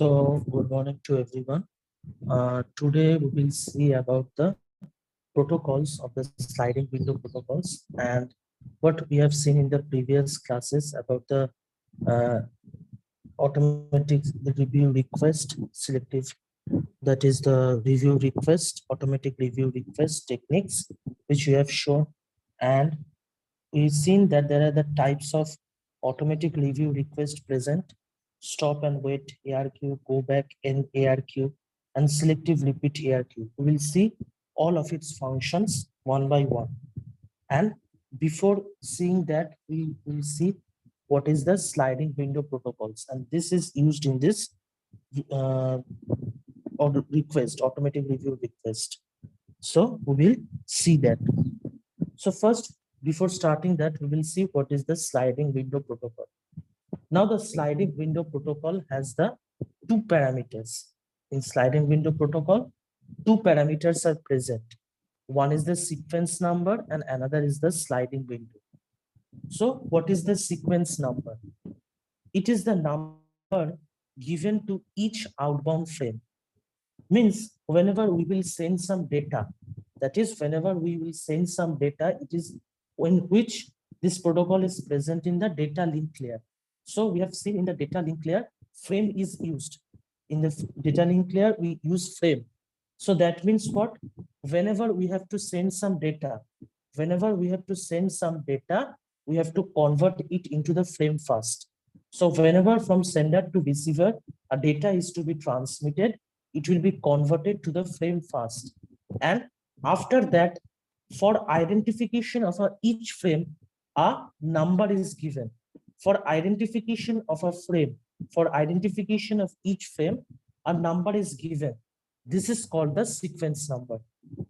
So, good morning to everyone. Today we will see about the protocols of the sliding window protocols and what we have seen in the previous classes about the uh, automatic review request selective, that is the review request, automatic review request techniques, which we have shown. And we've seen that there are the types of automatic review request present: stop and wait ARQ, go back in ARQ, and selective repeat ARQ. We will see all of its functions one by one. And before seeing that, we will see what is the sliding window protocols. And this is used in this uh, automatic review request. So we will see that. So first, before starting that, we will see what is the sliding window protocol. Now the sliding window protocol has the two parameters. In sliding window protocol, two parameters are present. One is the sequence number and another is the sliding window. So what is the sequence number? It is the number given to each outbound frame. Means whenever we will send some data, that is whenever we will send some data, it is in which this protocol is present in the data link layer. So we have seen in the data link layer, frame is used. In the data link layer, we use frame. So that means what? Whenever we have to send some data, we have to convert it into the frame first. So whenever from sender to receiver, a data is to be transmitted, it will be converted to the frame first. And after that, for identification of each frame, a number is given. For identification of a frame, for identification of each frame, a number is given. This is called the sequence number.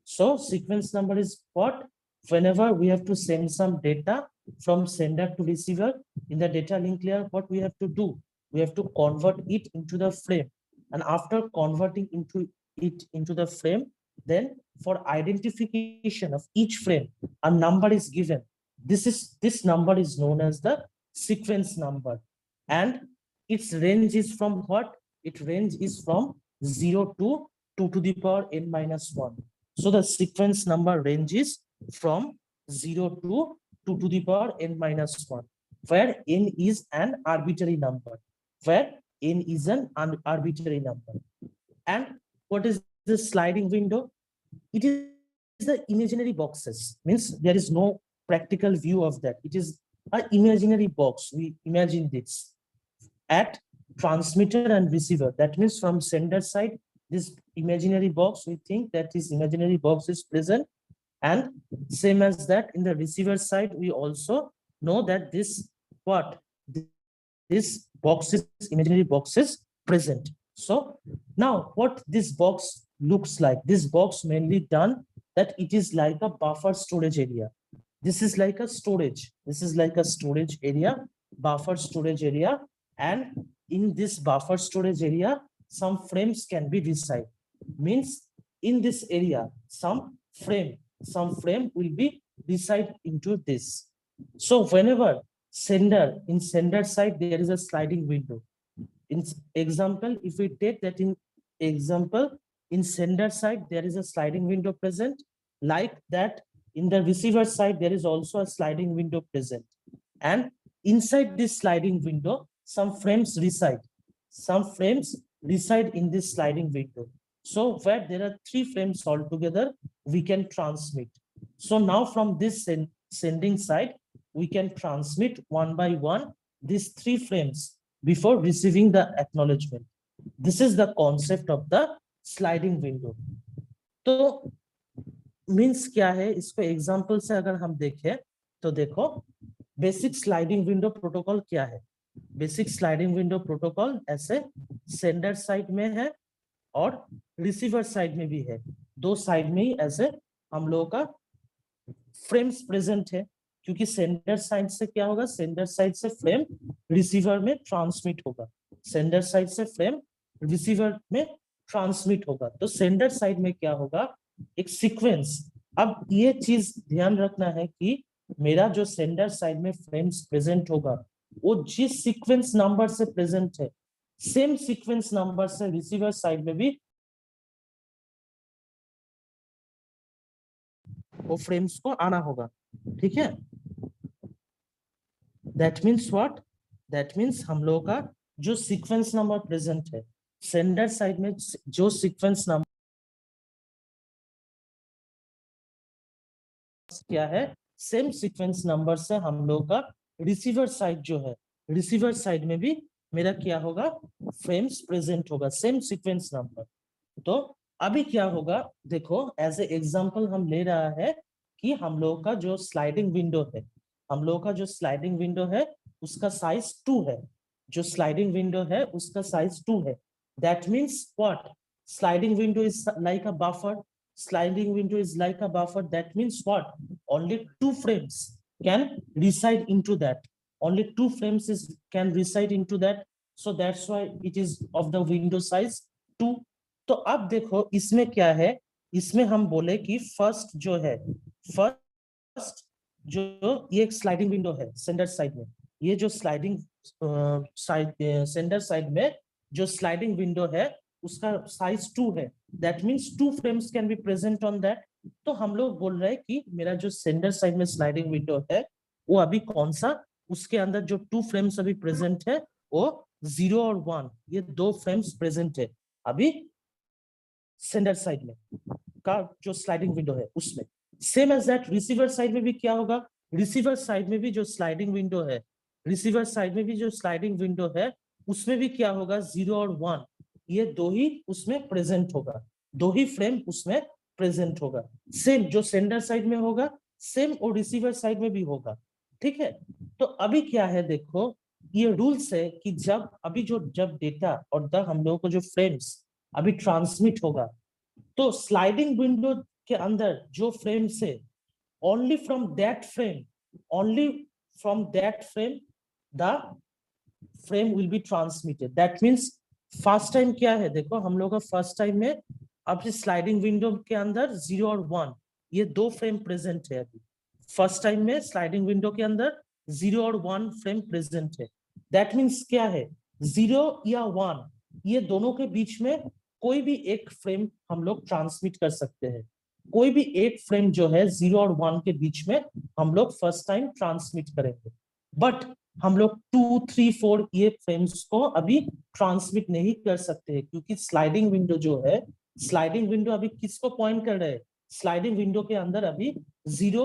So sequence number is what? Whenever we have to send some data from sender to receiver in the data link layer, what we have to do? We have to convert it into the frame. And after converting it into the frame, then for identification of each frame, a number is given. This number is known as the sequence number. And its range is from what? Its range is from 0 to 2 to the power n minus 1. So the sequence number range is from 0 to 2 to the power n minus 1, where n is an arbitrary number, where n is an arbitrary number. And what is the sliding window? It is the imaginary boxes. Means there is no practical view of that. It is an imaginary box. We imagine this at transmitter and receiver. That means from sender side, this imaginary box, we think that this imaginary box is present. And same as that in the receiver side, we also know that this imaginary box is present. So now what this box looks like, this box mainly done that it is like a buffer storage area. This is like a storage. This is like a storage area, buffer storage area. And in this buffer storage area, some frames can be reside. Means in this area, some frame will be reside into this. So whenever in sender side, there is a sliding window. In example, if we take that in example, in sender side, there is a sliding window present. Like that, in the receiver side, there is also a sliding window present. And inside this sliding window, some frames reside. Some frames reside in this sliding window. So where there are 3 frames altogether, we can transmit. So now from this sending side, we can transmit one by one these 3 frames before receiving the acknowledgement. This is the concept of the sliding window. तो means क्या है, इसको example से अगर हम देखें तो देखो बेसिक स्लाइडिंग विंडो प्रोटोकॉल क्या है. बेसिक स्लाइडिंग विंडो प्रोटोकॉल ऐसे सेंडर साइड में है और रिसीवर साइड में भी है. दो साइड में ही ऐसे हम लोगों का फ्रेम्स प्रेजेंट है, क्योंकि सेंडर साइड से क्या होगा, सेंडर साइड से फ्रेम रिसीवर में ट्रांसमिट होगा. सेंडर साइड से फ्रेम रिसीवर में ट्रांसमिट होगा. तो सेंडर साइड में क्या होगा, एक सीक्वेंस. अब ये चीज ध्यान रखना है कि मेरा जो सेंडर साइड में फ्रेम्स प्रेजेंट होगा वो जिस सीक्वेंस नंबर से प्रेजेंट है, सेम सीक्वेंस नंबर से रिसीवर साइड में भी वो फ्रेम्स को आना होगा, ठीक है। That means what, that means हम लोगों का जो सीक्वेंस नंबर प्रेजेंट है सेंडर साइड में, जो सीक्वेंस नंबर क्या है, सेम सीक्वेंस नंबर से हम लोग का रिसीवर साइड जो है, रिसीवर साइड में भी मेरा क्या होगा, फ्रेम्स प्रेजेंट होगा, सेम सीक्वेंस नंबर। तो अभी क्या होगा, देखो एज ए एग्जांपल हम ले रहा है कि हम लोग का जो स्लाइडिंग विंडो है, हम लोग का जो स्लाइडिंग विंडो है उसका साइज 2 है, जो स्लाइडिंग विंडो है उसका साइज 2 है। That means what, sliding window is like a buffer, sliding window is like a buffer. That means what, only 2 frames can reside into that, only 2 frames can reside into that, so that's why it is of the window size 2। तो अब देखो इसमें क्या है, इसमें हम बोले कि फर्स्ट जो है, फर्स्ट जो ये एक स्लाइडिंग विंडो है सेंडर साइड में, ये जो स्लाइडिंग साइड सेंडर साइड में जो स्लाइडिंग विंडो है उसका साइज 2 है। That means 2 frames can be present on that. तो हम लोग बोल रहे हैं कि मेरा जो सेंडर साइड में स्लाइडिंग विंडो है वो अभी कौन सा, उसके अंदर जो 2 फ्रेम्स अभी प्रेजेंट है वो 0 और 1, ये 2 फ्रेम्स प्रेजेंट है अभी सेंडर साइड में का जो स्लाइडिंग विंडो है उसमें। Same as that receiver side में भी क्या होगा, रिसीवर साइड में भी जो स्लाइडिंग विंडो है, रिसीवर साइड में भी जो स्लाइडिंग विंडो है उसमें भी क्या होगा, 0 और 1, ये दो ही उसमें प्रेजेंट होगा, दो ही फ्रेम उसमें प्रेजेंट होगा। सेम जो सेंडर साइड में होगा सेम और रिसीवर साइड में भी होगा, ठीक है। तो अभी क्या है देखो, ये रूल्स है कि जब अभी जो जब डेटा और द हम लोगों को जो फ्रेम्स अभी ट्रांसमिट होगा, तो स्लाइडिंग विंडो के अंदर जो फ्रेम से only from that frame, only from that frame the frame will be transmitted. That means first time क्या है देखो, हम लोग का फर्स्ट टाइम में अब स्लाइडिंग विंडो के अंदर 0 और 1 ये 2 फ्रेम प्रेजेंट है अभी, फर्स्ट टाइम में स्लाइडिंग विंडो के अंदर 0 और 1 फ्रेम प्रेजेंट है। दैट मीन्स क्या है, 0 या 1 ये दोनों के बीच में कोई भी एक फ्रेम हम लोग ट्रांसमिट कर सकते हैं, कोई भी एक फ्रेम जो है 0 और 1 के बीच में हम लोग फर्स्ट टाइम ट्रांसमिट करेंगे। बट हम लोग 2, 3, 4 ये फ्रेम्स को अभी ट्रांसमिट नहीं कर सकते हैं, क्योंकि स्लाइडिंग विंडो जो है, स्लाइडिंग विंडो अभी किसको पॉइंट कर रहे हैं, स्लाइडिंग विंडो के अंदर अभी 0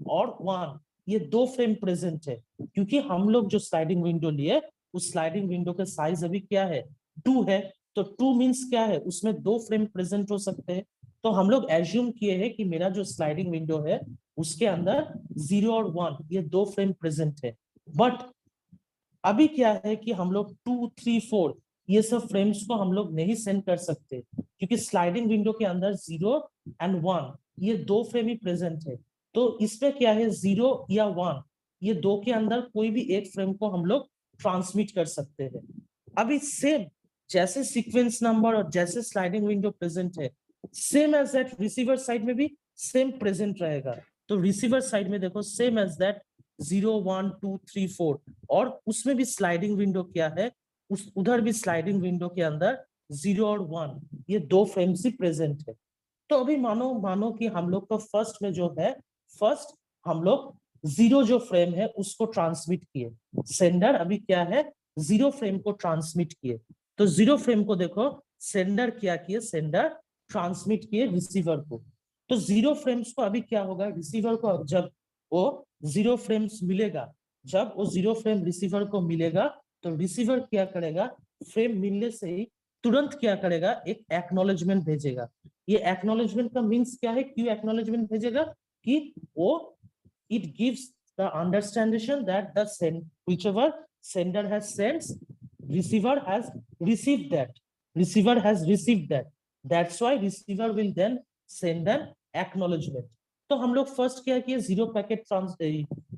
और 1 ये 2 फ्रेम प्रेजेंट है, क्योंकि हम लोग जो स्लाइडिंग विंडो लिए उस स्लाइडिंग विंडो का साइज अभी क्या है, 2 है। तो 2 मीन्स क्या है, उसमें 2 फ्रेम प्रेजेंट हो सकते हैं। तो हम लोग एज्यूम किए हैं कि मेरा जो स्लाइडिंग विंडो है उसके अंदर 0 और 1 ये 2 फ्रेम प्रेजेंट है। बट अभी क्या है कि हम लोग 2, 3, 4 ये सब फ्रेम्स को हम लोग नहीं सेंड कर सकते, क्योंकि स्लाइडिंग विंडो के अंदर 0 एंड 1 ये 2 फ्रेम ही प्रेजेंट है। तो इसमें क्या है, 0 या 1 ये 2 के अंदर कोई भी एक फ्रेम को हम लोग ट्रांसमिट कर सकते हैं। अभी सेम जैसे सीक्वेंस नंबर और जैसे स्लाइडिंग विंडो प्रेजेंट है, same as that receiver side में भी सेम प्रेजेंट रहेगा। तो रिसीवर साइड में देखो सेम एज दैट 0, 1, 2, 3, 4, और उसमें भी स्लाइडिंग विंडो क्या है, उस उधर भी स्लाइडिंग विंडो के अंदर 0 और 1 ये 2 फ्रेम्स ही प्रेजेंट है। तो अभी मानो मानो कि हम लोग का फर्स्ट में जो है, फर्स्ट हम लोग 0 जो फ्रेम है उसको ट्रांसमिट किए, सेंडर अभी क्या है 0 फ्रेम को ट्रांसमिट किए। तो 0 फ्रेम को देखो सेंडर क्या किए, सेंडर ट्रांसमिट किए रिसीवर को। तो 0 फ्रेम्स को अभी क्या होगा, रिसीवर को जब वो 0 फ्रेम्स मिलेगा, जब वो 0 फ्रेम रिसीवर को मिलेगा तो रिसीवर क्या करेगा, फ्रेम मिलने से ही तुरंत क्या करेगा, एक एक्नॉलेजमेंट भेजेगा। ये एक्नॉलेजमेंट का मींस क्या है, क्यों एक्नॉलेजमेंट भेजेगा, कि वो it gives the understanding that the whichever sender has sent, receiver has received that, receiver has received that, that's why receiver will then send an acknowledgement। तो हम लोग फर्स्ट क्या किए, 0 पैकेट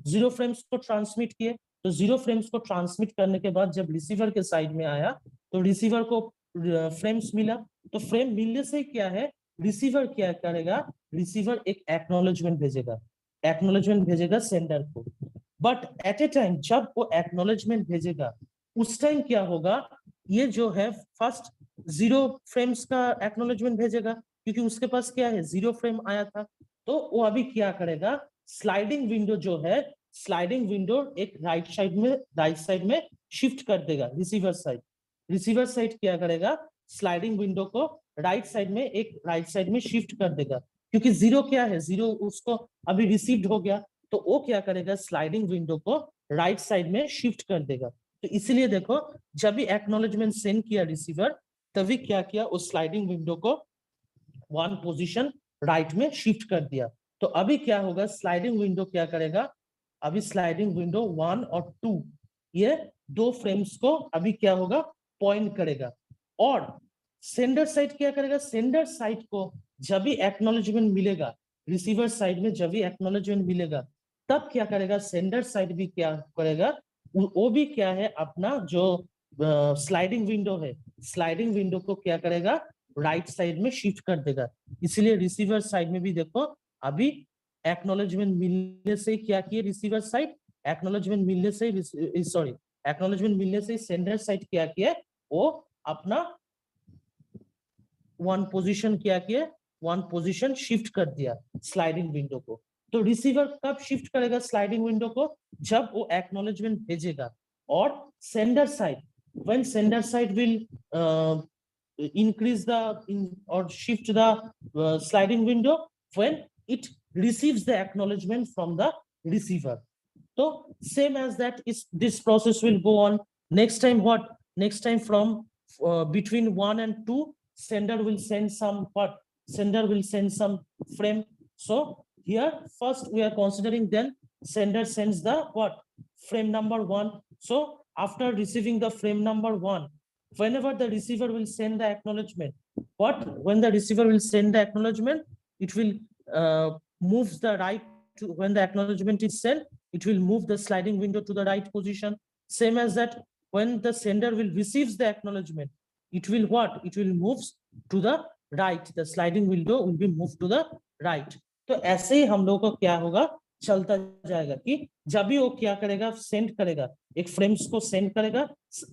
0 फ्रेम्स को ट्रांसमिट किए। तो 0 फ्रेम्स को transmit करने के बाद जब रिसीवर के साइड में आया तो रिसीवर को फ्रेम्स मिला। तो फ्रेम मिलने से क्या है, रिसीवर क्या करेगा, रिसीवर एक एक्नॉलेजमेंट भेजेगा, एक्नॉलेजमेंट भेजेगा सेंडर को। बट एट ए टाइम जब वो एक्नॉलेजमेंट भेजेगा उस टाइम क्या होगा, ये जो है फर्स्ट 0 फ्रेम्स का एक्नॉलेजमेंट भेजेगा, क्योंकि उसके पास क्या है 0 फ्रेम आया था। तो वो अभी क्या करेगा, स्लाइडिंग विंडो जो है, स्लाइडिंग विंडो एक राइट साइड में शिफ्ट कर देगा रिसीवर साइड। रिसीवर साइड क्या करेगा, स्लाइडिंग विंडो को राइट साइड में शिफ्ट कर देगा, क्योंकि 0 क्या है, 0 उसको अभी रिसीव्ड हो गया। तो वो क्या करेगा, स्लाइडिंग विंडो को राइट साइड में शिफ्ट कर देगा। तो इसलिए देखो, जब भी एक्नॉलेजमेंट सेंड किया रिसीवर, तभी क्या किया, उस स्लाइडिंग विंडो को 1 पोजीशन राइट में शिफ्ट कर दिया। तो अभी क्या होगा, स्लाइडिंग विंडो क्या करेगा, अभी स्लाइडिंग विंडो 1 और 2 ये 2 फ्रेम्स को अभी क्या होगा, पॉइंट करेगा। और सेंडर साइड क्या करेगा, सेंडर साइड को जब भी एक्नॉलेजमेंट मिलेगा, रिसीवर साइड में जब भी एक्नॉलेजमेंट मिलेगा, तब क्या करेगा, सेंडर साइड भी क्या करेगा, वो भी क्या है, अपना जो स्लाइडिंग विंडो है, स्लाइडिंग विंडो को क्या करेगा, राइट साइड में शिफ्ट कर देगा। इसलिए रिसीवर साइड में भी देखो, अभी एक्नॉलेजमेंट मिलने से क्या किए रिसीवर साइड, एक्नॉलेजमेंट मिलने से एक्नॉलेजमेंट मिलने से सेंडर साइड क्या किया, वो अपना 1 पोजीशन क्या किया, 1 पोजीशन शिफ्ट कर दिया स्लाइडिंग विंडो को। तो रिसीवर कब शिफ्ट करेगा स्लाइडिंग विंडो को, जब वो एक्नॉलेजमेंट भेजेगा। और sender side, when sender side will increase the or shift the sliding window when it receives the acknowledgement from the receiver. So same as that, is this process will go on. Next time what, next time from between 1 and 2, sender will send some what, sender will send some frame. So here first we are considering, then sender sends the what, frame number 1. So after receiving the frame number 1, whenever the receiver will send the acknowledgement, what, when the receiver will send the acknowledgement, it will move the right to, when the acknowledgement is sent, it will move the sliding window to the right position. Same as that, when the sender will receives the acknowledgement, it will what, it will move to the right, the sliding window will be moved to the right. तो ऐसे ही हम लोगों को क्या होगा, चलता जाएगा कि जब भी वो क्या करेगा, सेंड करेगा, एक फ्रेम्स को सेंड करेगा,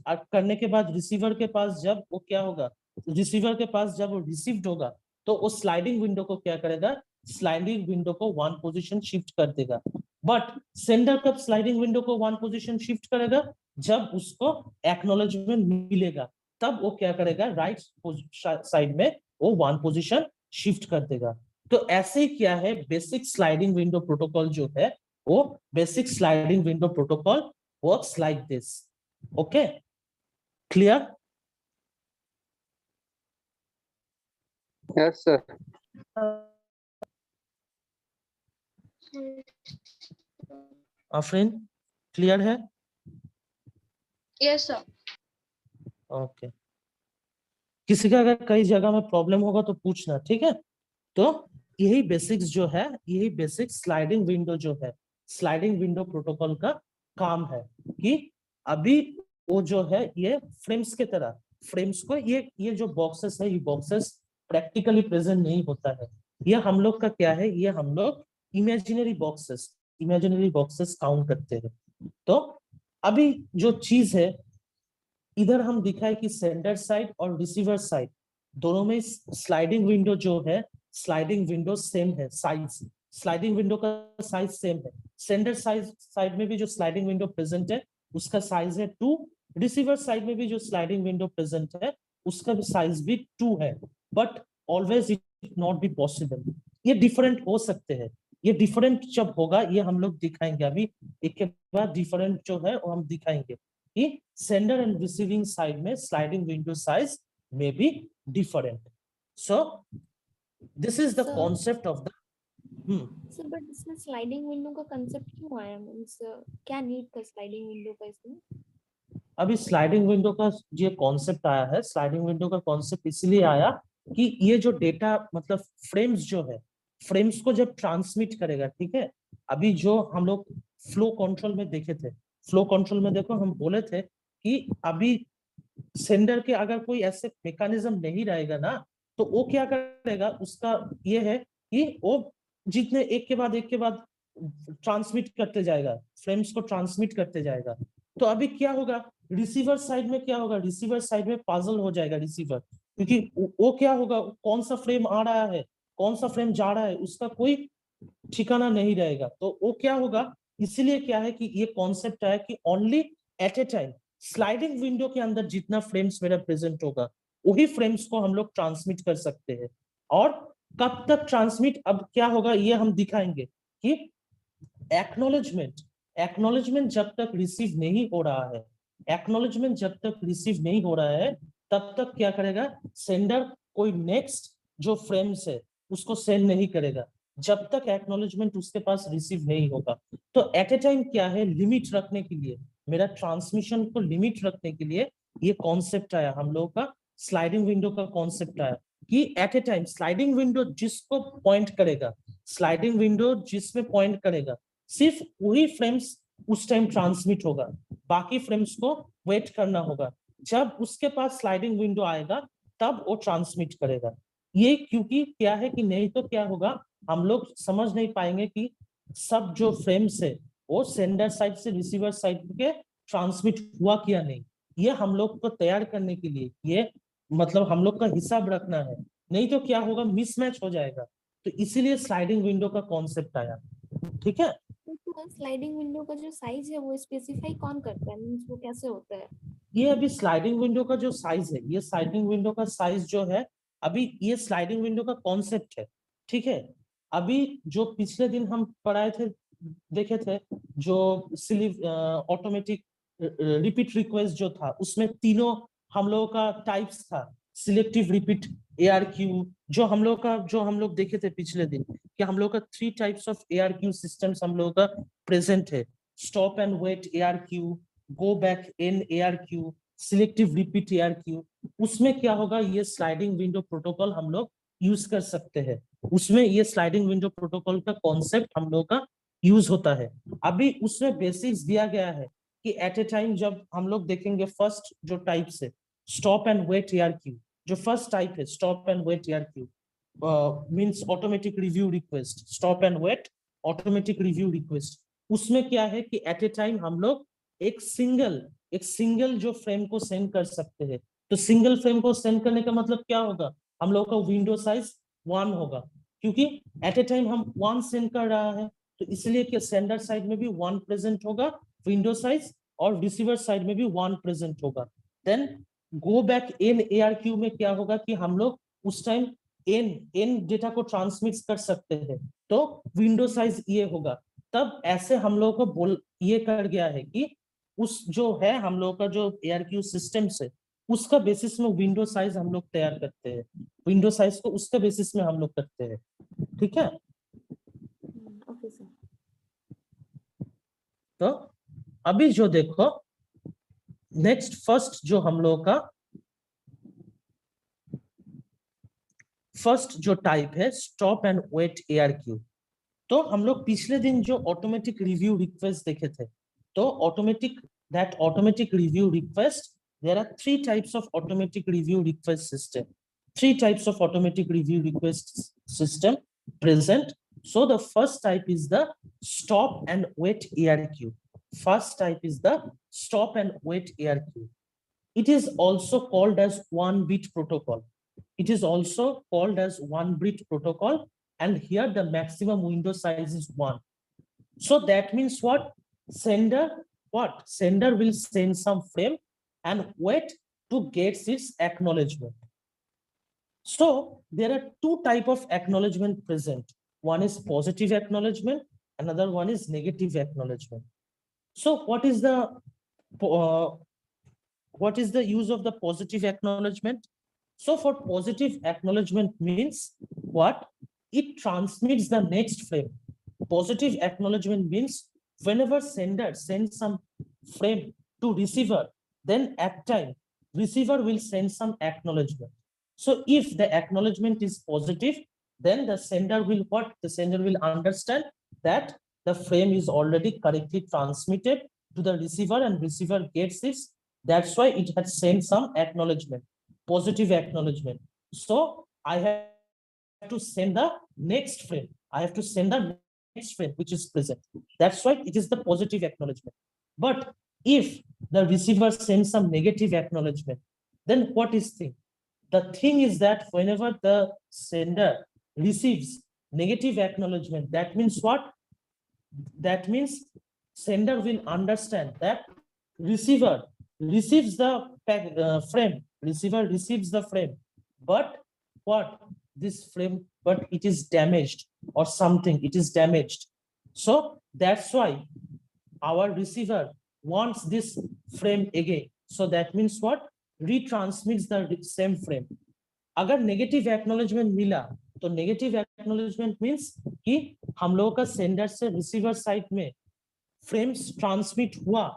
करने के बाद रिसीवर के पास जब वो क्या होगा, रिसीवर के पास जब वो रिसीव्ड होगा, तो वो स्लाइडिंग विंडो को क्या करेगा, स्लाइडिंग विंडो को 1 पोजीशन शिफ्ट कर देगा। बट सेंडर कब स्लाइडिंग विंडो को 1 पोजीशन शिफ्ट करेगा, जब उसको एक्नॉलेजमेंट मिलेगा, तब वो क्या करेगा, राइट साइड में वो 1 पोजीशन शिफ्ट कर देगा। तो ऐसे ही क्या है, बेसिक स्लाइडिंग विंडो प्रोटोकॉल जो है, वो basic sliding window protocol works like this. Okay, clear? Yes sir. Afreen, clear है? Yes sir. ओके, किसी का अगर कई जगह में प्रॉब्लम होगा तो पूछना, ठीक है? तो यही बेसिक्स जो है, यही बेसिक स्लाइडिंग विंडो जो है, स्लाइडिंग विंडो प्रोटोकॉल का काम है कि अभी वो जो है, ये फ्रेम्स के तरह, फ्रेम्स को ये जो बॉक्सेस है, ये बॉक्सेस प्रैक्टिकली प्रेजेंट नहीं होता है। ये हम लोग का क्या है, ये हम लोग इमेजिनरी बॉक्सेस काउंट करते हैं। तो अभी जो चीज है, इधर हम दिखाए कि सेंडर साइड और रिसीवर साइड दोनों में स्लाइडिंग विंडो जो है, स्लाइडिंग विंडो सेम है, साइज, स्लाइडिंग विंडो का साइज सेम है। सेंडर साइड में भी जो स्लाइडिंग विंडो प्रेजेंट है, उसका साइज है 2। रिसीवर साइड में भी जो स्लाइडिंग विंडो प्रेजेंट है, उसका भी साइज भी 2 है। But always it not be possible, ये डिफरेंट हो सकते हैं। ये डिफरेंट जब होगा, ये हम लोग दिखाएंगे अभी, एक के बाद डिफरेंट जो है वो हम दिखाएंगे कि sender and receiving side में sliding window size may be different. So this is the Sir. concept of the sir but इसमें स्लाइडिंग विंडो का कंसेप्ट क्यों आया, मींस क्या नीड था स्लाइडिंग विंडो का इसमें? अभी स्लाइडिंग विंडो का ये कॉन्सेप्ट आया है, स्लाइडिंग विंडो का कॉन्सेप्ट इसलिए आया कि ये जो डेटा, मतलब फ्रेम्स जो है, फ्रेम्स को जब ट्रांसमिट करेगा, ठीक है? अभी जो हम लोग फ्लो कंट्रोल में देखे थे, फ्लो कंट्रोल में देखो हम बोले थे कि अभी सेंडर के अगर कोई ऐसे मैकेनिज्म नहीं रहेगा ना, तो वो क्या करेगा, उसका ये है कि वो जितने एक के बाद ट्रांसमिट करते जाएगा, फ्रेम्स को ट्रांसमिट करते जाएगा। तो अभी क्या होगा, रिसीवर साइड में क्या होगा, रिसीवर साइड में पजल हो जाएगा रिसीवर, क्योंकि वो क्या होगा, कौन सा फ्रेम आ रहा है कौन सा फ्रेम जा रहा है उसका कोई ठिकाना नहीं रहेगा। तो वो क्या होगा, इसीलिए क्या है कि ये कॉन्सेप्ट है कि only at a time sliding window के अंदर जितना फ्रेम्स मेरा प्रेजेंट होगा वही फ्रेम्स को हम लोग ट्रांसमिट कर सकते हैं। और कब तक ट्रांसमिट, अब क्या होगा ये हम दिखाएंगे कि एक्नॉलेजमेंट एक्नॉलेजमेंट जब तक रिसीव नहीं हो रहा है, एक्नॉलेजमेंट जब तक रिसीव नहीं हो रहा है तब तक क्या करेगा सेंडर, कोई नेक्स्ट जो फ्रेम्स है उसको सेंड नहीं करेगा जब तक एक्नॉलेजमेंट उसके पास रिसीव नहीं होगा। तो एट ए टाइम क्या है, लिमिट रखने के लिए, मेरा ट्रांसमिशन को लिमिट रखने के लिए ये कॉन्सेप्ट आया, हम लोगों का स्लाइडिंग विंडो का कॉन्सेप्ट आया कि at a time sliding window जिसको पॉइंट करेगा, स्लाइडिंग विंडो जिसमें पॉइंट करेगा सिर्फ वही फ्रेम्स उस टाइम ट्रांसमिट होगा, बाकी फ्रेम्स को वेट करना होगा, जब उसके पास स्लाइडिंग विंडो आएगा तब वो ट्रांसमिट करेगा। ये क्योंकि क्या है कि नहीं तो क्या होगा, हम लोग समझ नहीं पाएंगे कि सब जो फ्रेम्स है वो सेंडर साइड से रिसीवर साइड के ट्रांसमिट हुआ क्या नहीं। ये हम लोग को तैयार करने के लिए, ये मतलब हम लोग का हिसाब रखना है, नहीं तो क्या होगा मिसमैच हो जाएगा। तो इसीलिए स्लाइडिंग विंडो का कॉन्सेप्ट आया। ठीक है, तो स्लाइडिंग विंडो का जो साइज है वो स्पेसिफाई कौन करता है, मींस वो कैसे होता है? ये अभी स्लाइडिंग विंडो का जो साइज है, ये स्लाइडिंग विंडो का साइज जो है, अभी ये स्लाइडिंग विंडो का कॉन्सेप्ट है। ठीक है, अभी जो पिछले दिन हम पढ़ाए थे, देखे थे, जो ऑटोमेटिक रिपीट रिक्वेस्ट जो था उसमें तीनों हम लोगों का टाइप्स था, सिलेक्टिव रिपीट, ARQ, जो हम लोग देखे थे पिछले दिन कि हम लोग का 3 टाइप्स ऑफ ARQ सिस्टम्स हम लोगों का प्रेजेंट है, stop and wait ARQ, go back N ARQ, selective repeat ARQ। उसमें क्या होगा, ये स्लाइडिंग विंडो प्रोटोकॉल हम लोग यूज कर सकते हैं, उसमें ये स्लाइडिंग विंडो प्रोटोकॉल का कॉन्सेप्ट हम लोग का यूज होता है। अभी उसमें बेसिक्स दिया गया है कि एट ए टाइम जब हम लोग देखेंगे फर्स्ट जो टाइप से स्टॉप एंड वेट ARQ, जो फर्स्ट टाइप है stop and wait ARQ means automatic review request, stop and wait automatic review request. उसमें क्या है कि एट ए टाइम हम लोग एक सिंगल जो फ्रेम को सेंड कर सकते हैं। तो सिंगल फ्रेम को सेंड करने का मतलब क्या होगा, हम लोग का विंडो साइज 1 होगा, क्योंकि एट ए टाइम हम 1 सेंड कर रहा है, तो इसलिए कि सेंडर साइड में भी 1 प्रेजेंट होगा विंडो साइज, और रिसीवर साइड में भी 1 प्रेजेंट होगा। Then go back N ARQ में क्या होगा कि हम लोग उस टाइम एन डेटा को ट्रांसमिट कर सकते हैं, तो विंडो साइज ये होगा। तब ऐसे हम लोग को बोल ये कर गया है कि उस जो है हम लोग का जो ARQ सिस्टम से उसका बेसिस में विंडो साइज हम लोग तैयार करते हैं, विंडो साइज को उसके बेसिस में हम लोग करते हैं। ठीक है, ओके सर। तो अभी जो देखो नेक्स्ट फर्स्ट जो हम लोग का फर्स्ट जो टाइप है स्टॉप एंड वेट ARQ। तो हम लोग पिछले दिन जो ऑटोमेटिक रिव्यू रिक्वेस्ट देखे थे, तो automatic review request, there are 3 types of automatic review request system, 3 types of automatic review request system present. So the first type is the stop and wait ARQ. First type is the stop and wait ARQ. It is also called as 1-bit protocol. It is also called as 1-bit protocol, and here the maximum window size is 1. So that means what? Sender will send some frame and wait to get its acknowledgement. So there are 2 type of acknowledgement present. One is positive acknowledgement, another one is negative acknowledgement. So uh, what is the use of the positive acknowledgement? So for positive acknowledgement means what? It transmits the next frame. Positive acknowledgement means whenever sender sends some frame to receiver, then at time receiver will send some acknowledgement. So if the acknowledgement is positive, then the sender will what? The sender will understand that the frame is already correctly transmitted to the receiver and receiver gets it. That's why it has sent some acknowledgement, positive acknowledgement. So I have to send the next frame. I have to send the next frame which is present. That's why it is the positive acknowledgement. But if the receiver sends some negative acknowledgement, then what is thing? The thing is that whenever the sender receives negative acknowledgement, that means what? That means sender will understand that receiver receives the frame, receiver receives the frame, but what? This frame, but it is damaged or something, it is damaged. So that's why our receiver wants this frame again. So that means what? Retransmits the same frame. अगर negative acknowledgement मिला तो negative acknowledgement means कि हम लोगों का sender से receiver side में frames transmit हुआ,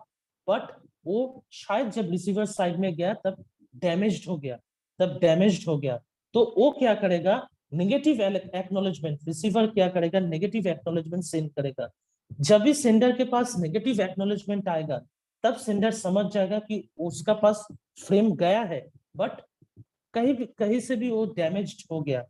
बट वो शायद जब रिसीवर साइड में गया तब डैमेज्ड हो गया, तो वो क्या करेगा? नेगेटिव एक्नॉलेजमेंट, रिसीवर क्या करेगा? नेगेटिव एक्नॉलेजमेंट सेंड करेगा। जब भी सेंडर के पास नेगेटिव एक्नॉलेजमेंट आएगा तब सेंडर समझ जाएगा कि उसका पास फ्रेम गया है, बट कहीं से भी वो डैमेज्ड हो गया।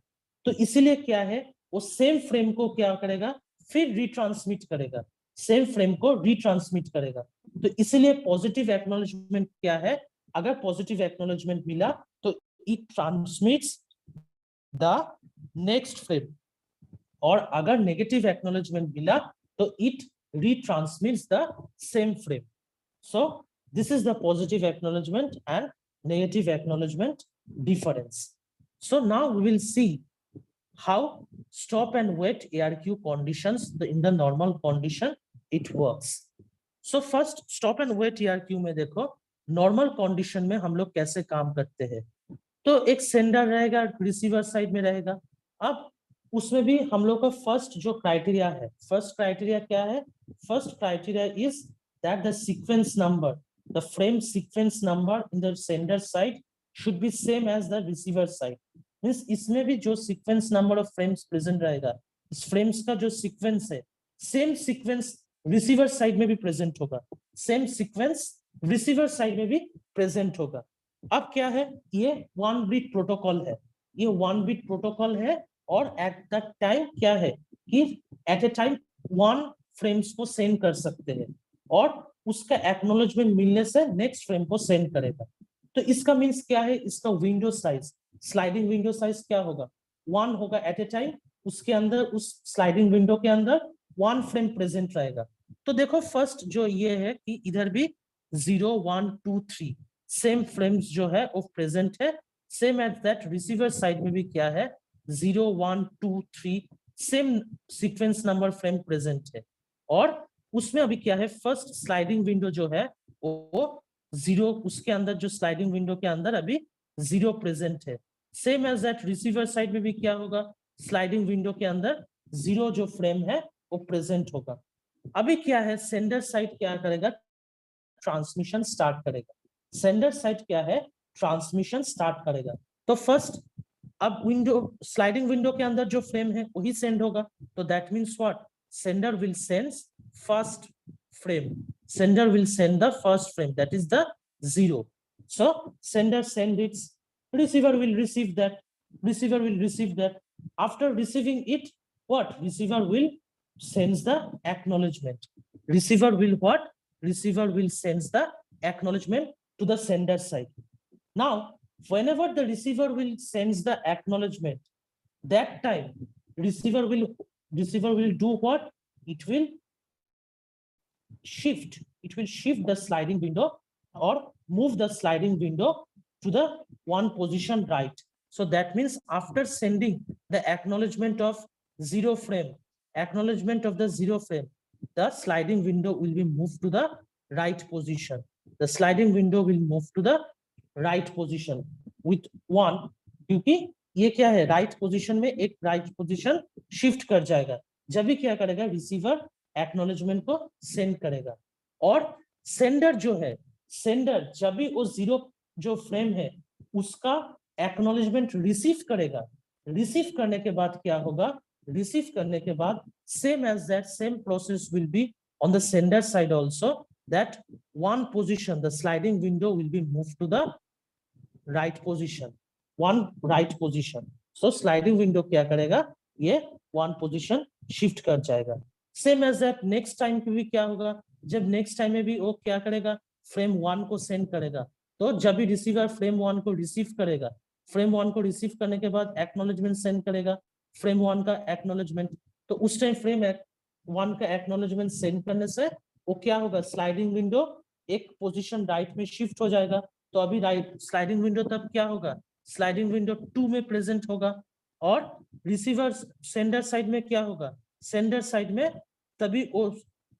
तो इसीलिए क्या है, वो सेम फ्रेम को क्या करेगा? फिर रिट्रांसमिट करेगा, सेम फ्रेम को रिट्रांसमिट करेगा। तो इसीलिए पॉजिटिव एक्नॉलेजमेंट क्या है? अगर पॉजिटिव एक्नॉलेजमेंट मिला तो it transmits the next frame, और अगर नेगेटिव एक्नॉलेजमेंट मिला तो it retransmits the same frame. So this is the positive acknowledgement and negative acknowledgement difference. So now we will see how stop and wait ARQ conditions in the normal condition it works. So first stop and wait ARQ में देखो normal condition में हम लोग कैसे काम करते हैं। तो एक सेंडर रहेगा, रिसीवर साइड में रहेगा। अब उसमें भी हम लोग का फर्स्ट जो क्राइटेरिया है, फर्स्ट क्राइटेरिया क्या है? First criteria is that the sequence number, the frame sequence number in the sender side should be same as the receiver side. मींस इसमें भी जो sequence number of frames present रहेगा, इस फ्रेम्स का जो सीक्वेंस है, सेम सीक्वेंस रिसीवर साइड में भी प्रेजेंट होगा, सेम सीक्वेंस रिसीवर साइड में भी प्रेजेंट होगा। अब क्या है? ये 1 बिट प्रोटोकॉल है, ये 1 बिट प्रोटोकॉल है, और एट दैट टाइम क्या है कि एट ए टाइम 1 फ्रेम्स को सेंड कर सकते हैं, और उसका एक्नॉलेजमेंट मिलने से नेक्स्ट फ्रेम को सेंड करेगा। तो इसका मींस क्या है? इसका window size, sliding window size क्या होगा? 1 होगा एट ए टाइम, उसके अंदर, उस स्लाइडिंग विंडो के अंदर 1 फ्रेम प्रेजेंट रहेगा। तो देखो फर्स्ट जो ये है कि इधर भी 0 1 2 3 सेम फ्रेम्स जो है वो प्रेजेंट है, same at that receiver side में भी क्या है? 0 1 2 3 same sequence number frame present है, और उसमें अभी क्या है? फर्स्ट स्लाइडिंग विंडो जो है वो 0, उसके अंदर जो स्लाइडिंग विंडो के अंदर अभी 0 प्रेजेंट है। Same as that receiver side में भी क्या होगा? स्लाइडिंग विंडो के अंदर 0 जो फ्रेम है वो प्रेजेंट होगा। अभी क्या है? सेंडर साइड क्या करेगा? ट्रांसमिशन स्टार्ट करेगा। सेंडर साइड क्या है? ट्रांसमिशन स्टार्ट करेगा। तो फर्स्ट अब विंडो, स्लाइडिंग विंडो के अंदर जो फ्रेम है वही सेंड होगा, तो that means what? Sender will send first frame, sender will send the first frame, that is the 0. So sender send it, receiver will receive that. After receiving it, what? Receiver will sends the acknowledgement. Receiver will what? Receiver will sends the acknowledgement to the sender side. Now whenever the receiver will sends the acknowledgement, that time receiver will do what? It will shift the sliding window, or move the sliding window to the one position right. So that means after sending the acknowledgement of 0 frame, the sliding window will be moved to the right position. The sliding window will move to the right position with 1, क्योंकि ये क्या है? Right position में एक right position shift कर जाएगा। जब भी क्या करेगा? रिसीवर एक्नॉलेजमेंट को सेंड करेगा, और सेंडर जो है, सेंडर जब भी वो 0 जो फ्रेम है उसका एक्नॉलेजमेंट रिसीव करेगा, रिसीव करने के बाद क्या होगा? रिसीव करने के बाद same as that, same process will be on the sender side also, that 1 position, the sliding window will be moved to the right position, 1 right position. So sliding window क्या करेगा? ये 1 position शिफ्ट कर जाएगा। Same as that next time पे भी क्या होगा? जब नेक्स्ट टाइम में भी वो क्या करेगा? फ्रेम 1 को सेंड करेगा, तो जब भी रिसीवर फ्रेम 1 को रिसीव करेगा, फ्रेम 1 को रिसीव करने के बाद एक्नॉलेजमेंट सेंड करेगा, फ्रेम 1 का एक्नॉलेजमेंट, तो उस टाइम फ्रेम 1 का एक्नॉलेजमेंट सेंड करने से वो क्या होगा, स्लाइडिंग विंडो एक पोजीशन राइट में शिफ्ट हो जाएगा। तो अभी राइट स्लाइडिंग विंडो तब क्या होगा, स्लाइडिंग विंडो 2 में प्रेजेंट होगा, और रिसीवर सेंडर साइड में क्या होगा, सेंडर साइड में तभी वो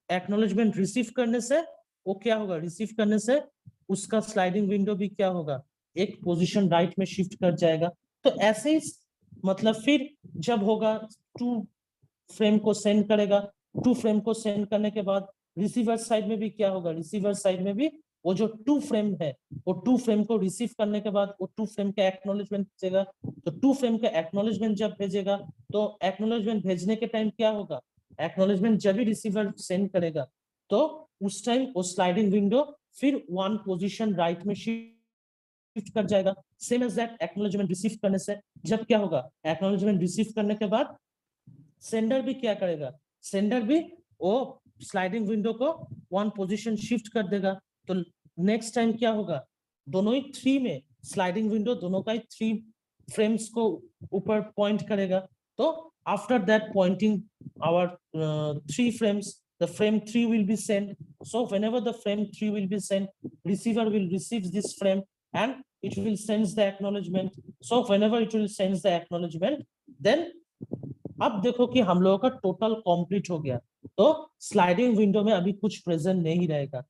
एक्नॉलेजमेंट रिसीव करने से वो क्या होगा, रिसीव करने से उसका स्लाइडिंग विंडो भी क्या होगा, एक पोजीशन राइट में शिफ्ट कर जाएगा। तो ऐसे ही मतलब फिर जब होगा 2 फ्रेम को सेंड करेगा, 2 फ्रेम को सेंड करने के बाद रिसीवर साइड में भी क्या होगा, रिसीवर साइड में भी वो जो 2 फ्रेम है, वो 2 फ्रेम को रिसीव करने के बाद वो 2 फ्रेम का एक्नॉलेजमेंट भेजेगा। तो 2 फ्रेम का एक्नॉलेजमेंट जब भेजेगा, तो एक्नॉलेजमेंट भेजने के टाइम क्या होगा, एक्नॉलेजमेंट जब भी रिसीवर सेंड करेगा, तो उस टाइम वो स्लाइडिंग विंडो फिर 1 पोजीशन राइट में शिफ्ट कर जाएगा। Same as that acknowledgement receive करने से जब क्या होगा, एक्नॉलेजमेंट रिसीव करने के बाद सेंडर भी क्या करेगा, सेंडर भी वो स्लाइडिंग विंडो को 1 पोजीशन शिफ्ट कर देगा। तो नेक्स्ट टाइम क्या होगा, दोनों ही 3 में स्लाइडिंग विंडो दोनों का ही 3 फ्रेम्स को ऊपर पॉइंट करेगा। तो after that pointing our 3 frames, the frame 3 will be sent. So whenever the frame 3 will be sent, receiver will receive this frame and it will send the acknowledgement. So whenever it will send the acknowledgement, then अब देखो कि हम लोगों का total complete हो गया, तो sliding window में अभी कुछ प्रेजेंट नहीं रहेगा।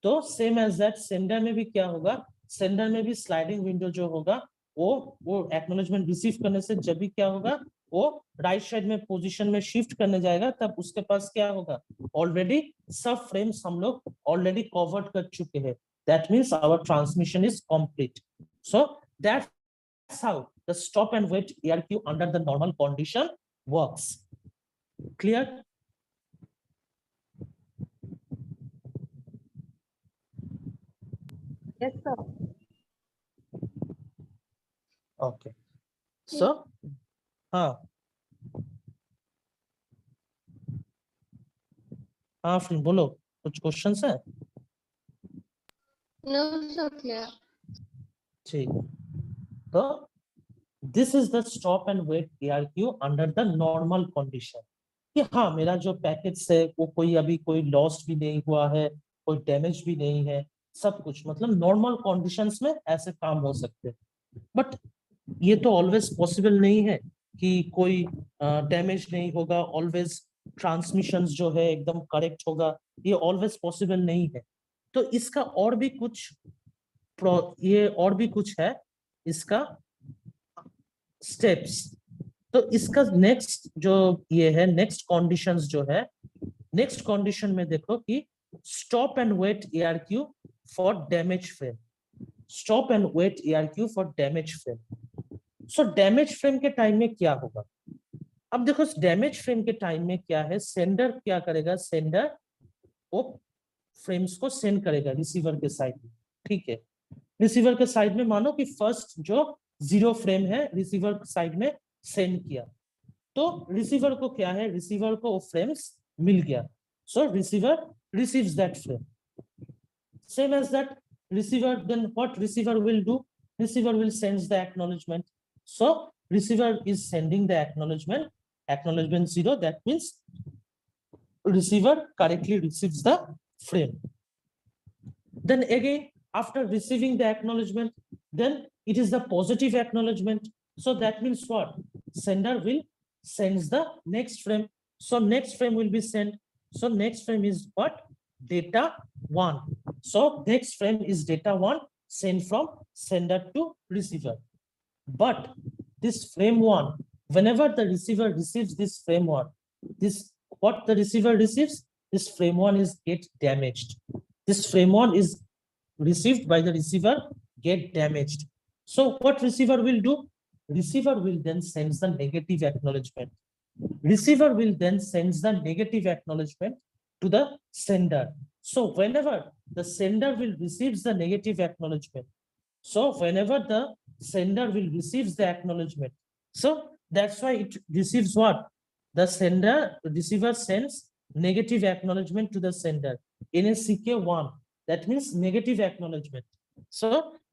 तो सेम एज दैट सेंडर में भी क्या होगा, सेंडर में भी स्लाइडिंग विंडो जो होगा वो एक्नॉलेजमेंट रिसीव करने से जब भी क्या होगा, वो राइट साइड में पोजीशन में शिफ्ट करने जाएगा, तब उसके पास क्या होगा, ऑलरेडी सब फ्रेम्स हम लोग ऑलरेडी कवर्ड कर चुके हैं। That means our transmission is complete. So that's how the stop and wait ARQ under the normal condition works. Clear? Yes, sir. Okay. So, हाँ फ्रेंड बोलो, कुछ क्वेश्चंस है? No, sir, clear. ठीक, तो this is the stop and wait ARQ under the normal condition, कि हाँ मेरा जो पैकेज है वो कोई अभी कोई लॉस्ट भी नहीं हुआ है, कोई डैमेज भी नहीं है, सब कुछ मतलब नॉर्मल कंडीशंस में ऐसे काम हो सकते हैं। बट ये तो ऑलवेज पॉसिबल नहीं है कि कोई डैमेज नहीं होगा, ऑलवेज ट्रांसमिशन जो है एकदम करेक्ट होगा, ये ऑलवेज पॉसिबल नहीं है। तो इसका और भी कुछ ये और भी कुछ है इसका स्टेप्स। तो इसका नेक्स्ट जो ये है, नेक्स्ट कंडीशंस जो है, नेक्स्ट कंडीशन में देखो कि stop and wait ARQ for damage frame, stop and wait ARQ for damage frame. So damage frame के टाइम में क्या होगा, अब देखो डैमेज फ्रेम के टाइम में क्या है, सेंडर क्या करेगा, सेंडर वो फ्रेम्स को सेंड करेगा रिसीवर के साइड में, ठीक है। रिसीवर के साइड में मानो कि फर्स्ट जो 0 फ्रेम है रिसीवर साइड में सेंड किया, तो रिसीवर को क्या है, रिसीवर को वो फ्रेम्स मिल गया। So receiver receives that frame. Same as that receiver, then what receiver will do, receiver will send the acknowledgement. So receiver is sending the acknowledgement 0, that means receiver correctly receives the frame. Then again after receiving the acknowledgement, then it is the positive acknowledgement. So that means what, sender will sends the next frame, so next frame will be sent. So next frame is what, data 1. So next frame is data 1 sent from sender to receiver. But this frame 1, whenever the receiver receives this frame 1, this what the receiver receives, this frame 1 is get damaged. This frame 1 is received by the receiver get damaged. So what receiver will do, receiver will then send the negative acknowledgement. Receiver will then send the negative acknowledgement to the sender. So whenever the sender will receive the negative acknowledgement, so whenever the sender will receive the acknowledgement, so that's why it receives what, the receiver sends negative acknowledgement to the sender in a CK1. that means negative acknowledgement. So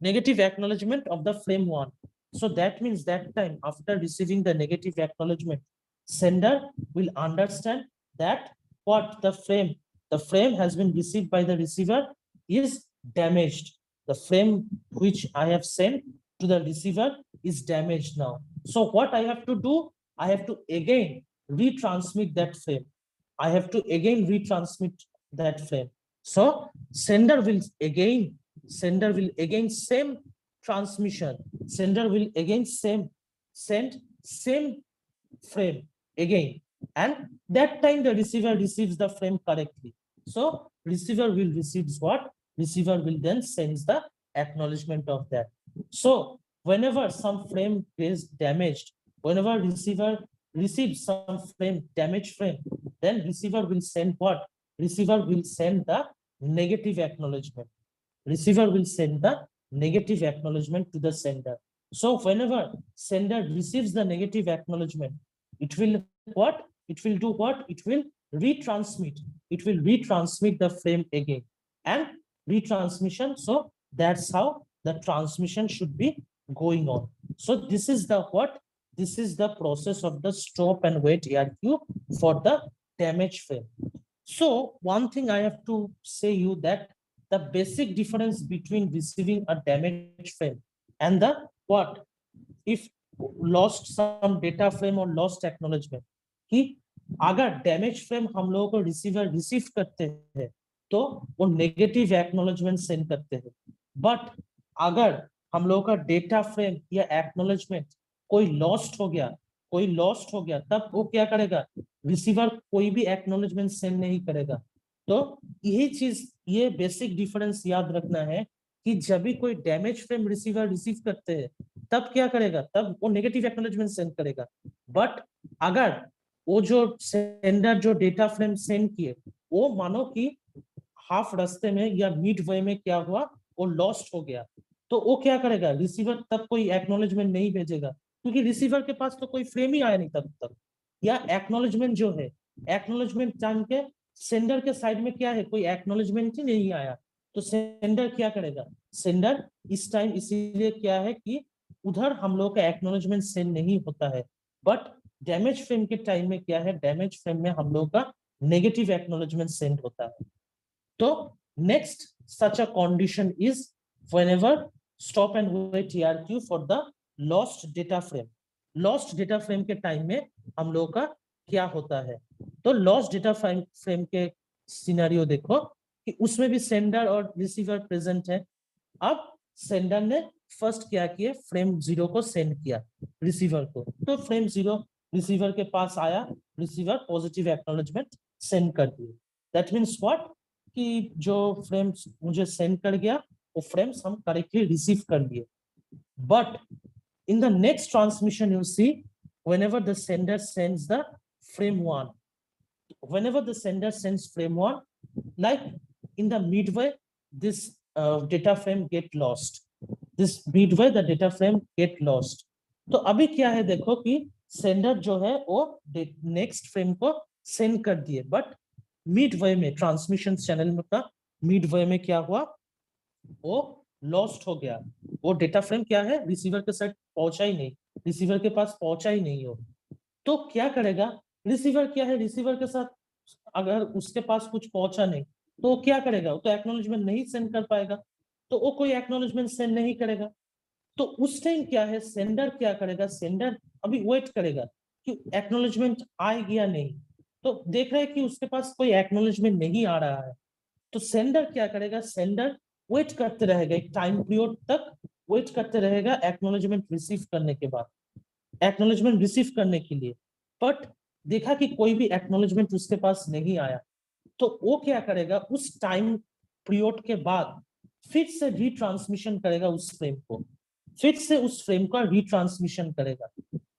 negative acknowledgement of the frame 1. So that means that time after receiving the negative acknowledgement, sender will understand that what the frame has been received by the receiver is damaged. The frame which I have sent to the receiver is damaged now. So what I have to do, I have to again retransmit that frame. I have to again retransmit that frame. So sender will again same transmission. Sender will again send same frame again, and that time the receiver receives the frame correctly. So receiver will receives what? Receiver will then sends the acknowledgement of that. So whenever some frame is damaged, whenever receiver receives some frame, damaged frame, then receiver will send what? Receiver will send the negative acknowledgement. Receiver will send the negative acknowledgement to the sender. So whenever sender receives the negative acknowledgement, it will what? It will do what? It will retransmit. It will retransmit the frame again and retransmission. So that's how the transmission should be going on. So this is the what? This is the process of the stop and wait ARQ for the damage frame. So one thing I have to say you that the basic difference between receiving a damaged frame and the what? If lost some data frame or lost acknowledgement, कि अगर damage frame हम लोगों को receiver receive करते हैं तो वो negative acknowledgement send करते हैं, बट अगर हम लोगों का डेटा फ्रेम या एक्नॉलेजमेंट कोई लॉस्ट हो गया तब वो क्या करेगा? रिसीवर कोई भी एक्नॉलेजमेंट सेंड नहीं करेगा. तो यही चीज, ये बेसिक डिफरेंस याद रखना है कि जब भी कोई डैमेज फ्रेम रिसीवर रिसीव करते हैं तब क्या करेगा? तब वो नेगेटिव एक्नॉलेजमेंट सेंड करेगा. बट अगर वो जो सेंडर जो डेटा फ्रेम सेंड किए वो मानो कि हाफ रास्ते में या मिड वे में क्या हुआ, वो लॉस्ट हो गया, तो वो क्या करेगा? रिसीवर तब कोई एक्नॉलेजमेंट नहीं भेजेगा क्योंकि रिसीवर के पास तो कोई फ्रेम ही आया नहीं तब तक. या एक्नॉलेजमेंट जो है, एक्नॉलेजमेंट जान के सेंडर के साइड में क्या है, कोई एक्नॉलेजमेंट ही नहीं आया, तो सेंडर क्या करेगा? सेंडर इस टाइम इसीलिए क्या है कि उधर हम लोग का एक्नॉलेजमेंट सेंड नहीं होता है, बट डैमेज फ्रेम के टाइम में क्या है? डैमेज फ्रेम में हम लोग का नेगेटिव एक्नॉलेजमेंट सेंड होता है. तो next such a condition is whenever stop and wait ARQ for the lost data frame. Lost data frame के टाइम में हम लोग का क्या होता है? तो लॉस्ट डेटा फ्रेम के सिनेरियो देखो कि उसमें भी सेंडर और रिसीवर प्रेजेंट है. अब सेंडर ने फर्स्ट क्या किया? फ्रेम 0 को सेंड किया रिसीवर को, तो फ्रेम 0 रिसीवर के पास आया, रिसीवर पॉजिटिव एक्नॉलेजमेंट सेंड कर दिए. That means what? कि जो फ्रेम्स मुझे सेंड कर गया वो फ्रेम्स हम करेक्टली रिसीव कर लिए. But in the next transmission you see whenever the sender sends the frame 1, whenever the sender sends frame 1, like in the midway this data frame get lost, this midway the data frame get lost. तो अभी क्या है देखो कि sender जो है वो next frame को सेंड कर दिए, बट मिडवे में ट्रांसमिशन चैनल में का मिडवे में क्या हुआ? वो लॉस्ट हो गया. वो डेटा फ्रेम क्या है? रिसीवर के साथ पहुंचा ही नहीं, रिसीवर के पास पहुंचा ही नहीं हो. तो क्या करेगा रिसीवर? क्या है, रिसीवर के साथ अगर उसके पास कुछ पहुंचा नहीं तो क्या करेगा? तो एक्नॉलेजमेंट नहीं सेंड कर पाएगा, तो वो कोई एक्नॉलेजमेंट सेंड नहीं करेगा. तो उस टाइम क्या है, सेंडर क्या करेगा? सेंडर अभी वेट करेगा कि एक्नॉलेजमेंट आएगी या नहीं. तो देख रहे हैं कि उसके पास कोई एक्नॉलेजमेंट नहीं आ रहा है, तो सेंडर क्या करेगा? सेंडर वेट करते रहेगा, एक टाइम पीरियड तक वेट करते रहेगा एक्नॉलेजमेंट रिसीव करने के बाद, एक्नॉलेजमेंट रिसीव करने के लिए. बट देखा कि कोई भी एक्नॉलेजमेंट उसके पास नहीं आया, तो वो क्या करेगा? उस टाइम पीरियड के बाद फिर से रीट्रांसमिशन करेगा उस फ्रेम को, फिर से उस फ्रेम का रीट्रांसमिशन करेगा.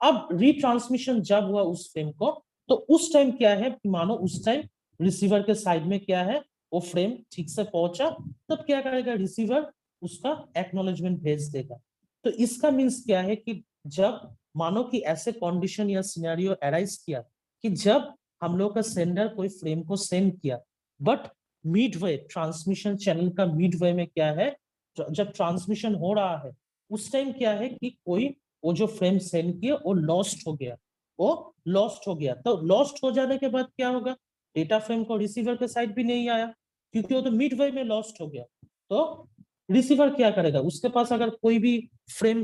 अब रीट्रांसमिशन जब हुआ उस फ्रेम को, तो उस टाइम क्या है, मानो उस टाइम रिसीवर के साइड में क्या है, वो फ्रेम ठीक से पहुंचा, तब क्या करेगा? रिसीवर उसका एक्नॉलेजमेंट भेज देगा. तो इसका मीन्स क्या है कि जब मानो कि ऐसे कंडीशन या सिनेरियो अराइज किया कि जब हम लोग का सेंडर कोई फ्रेम को सेंड किया, बट मिडवे ट्रांसमिशन चैनल का मिडवे में क्या है, जब ट्रांसमिशन हो रहा है उस टाइम क्या है कि कोई वो जो फ्रेम सेंड किया वो लॉस्ट हो गया, वो लॉस्ट हो गया। तो लॉस्ट हो जाने के बाद क्या होगा, डेटा फ्रेम को रिसीवर के साइड भी नहीं आया क्योंकि वो तो मिडवे में लॉस्ट हो गया। तो रिसीवर क्या करेगा, उसके पास अगर कोई भी फ्रेम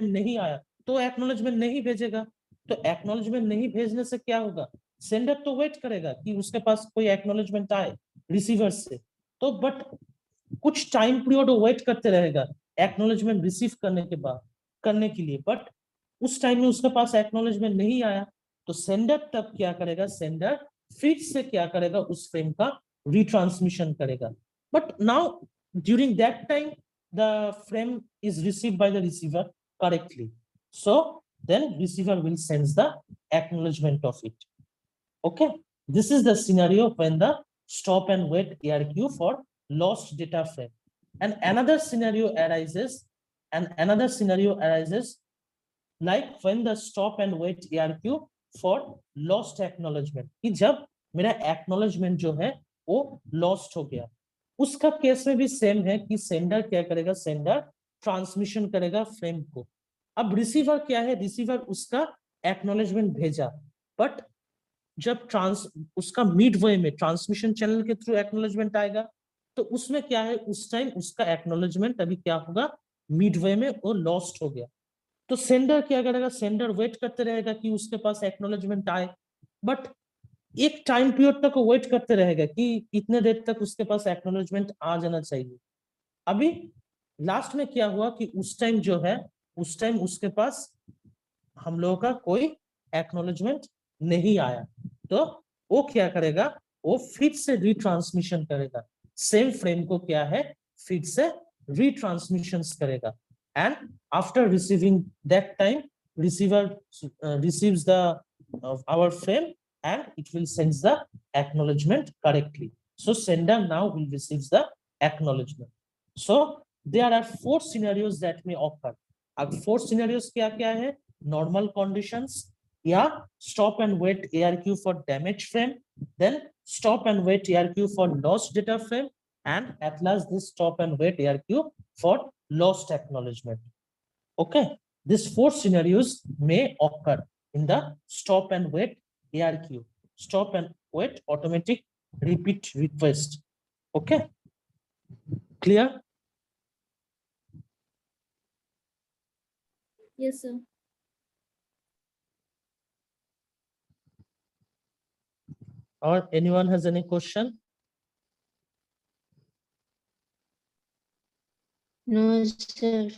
नहीं आया तो एक्नॉलेजमेंट नहीं भेजेगा। तो एक्नॉलेजमेंट नहीं भेजने से क्या होगा, सेंडर तो वेट करेगा कि उसके पास कोई एक्नॉलेजमेंट आए रिसीवर से, तो बट कुछ टाइम पीरियड वेट करते रहेगा एक्नॉलेजमेंट रिसीव करने के लिए, बट उस टाइम में उसके पास एक्नॉलेजमेंट नहीं आया। तो सेंडर तब क्या करेगा, सेंडर फिर से क्या करेगा, उस फ्रेम का रिट्रांसमिशन करेगा। But now during that time the frame is received by the receiver correctly, so then receiver will send the acknowledgement of it. Okay, this is the scenario when the stop and wait ARQ for lost data frame. And another scenario arises like when the stop and wait ARQ for lost acknowledgement, कि जब मेरा acknowledgement जो है वो lost हो गया, उसका case में भी सेम है कि सेंडर क्या करेगा, सेंडर ट्रांसमिशन करेगा फ्रेम को। अब रिसीवर क्या है, रिसीवर उसका एक्नॉलेजमेंट भेजा, बट जब उसका मिड वे में ट्रांसमिशन चैनल के थ्रू एक्नॉलेजमेंट आएगा तो उसमें क्या है, उस टाइम उसका एक्नॉलेजमेंट अभी क्या होगा, मिड वे में वो लॉस्ट हो गया। तो सेंडर क्या करेगा, सेंडर वेट करते रहेगा कि उसके पास एक्नॉलेजमेंट आए, बट एक टाइम पीरियड तक वेट करते रहेगा कि इतने देर तक उसके पास एक्नॉलेजमेंट आ जाना चाहिए। अभी लास्ट में क्या हुआ कि उस टाइम जो है, उस टाइम उसके पास हम लोगों का कोई एक्नॉलेजमेंट नहीं आया, तो वो क्या करेगा, वो फिर से रिट्रांसमिशन करेगा, सेम फ्रेम को क्या है फिर से रिट्रांसमिशन करेगा। And after receiving that time receiver receives the our frame and it will send the acknowledgement correctly. So sender now will receive the acknowledgement. So there are 4 scenarios that may occur. अब 4 scenarios क्या क्या है, normal conditions, या stop and wait ARQ for damaged frame, then stop and wait ARQ for lost data frame, and at last this stop and wait ARQ for lost acknowledgement. Okay, these 4 scenarios may occur in the stop and wait ARQ, stop and wait automatic repeat request. Okay, clear? Yes, sir. Or anyone has any question? No, sir.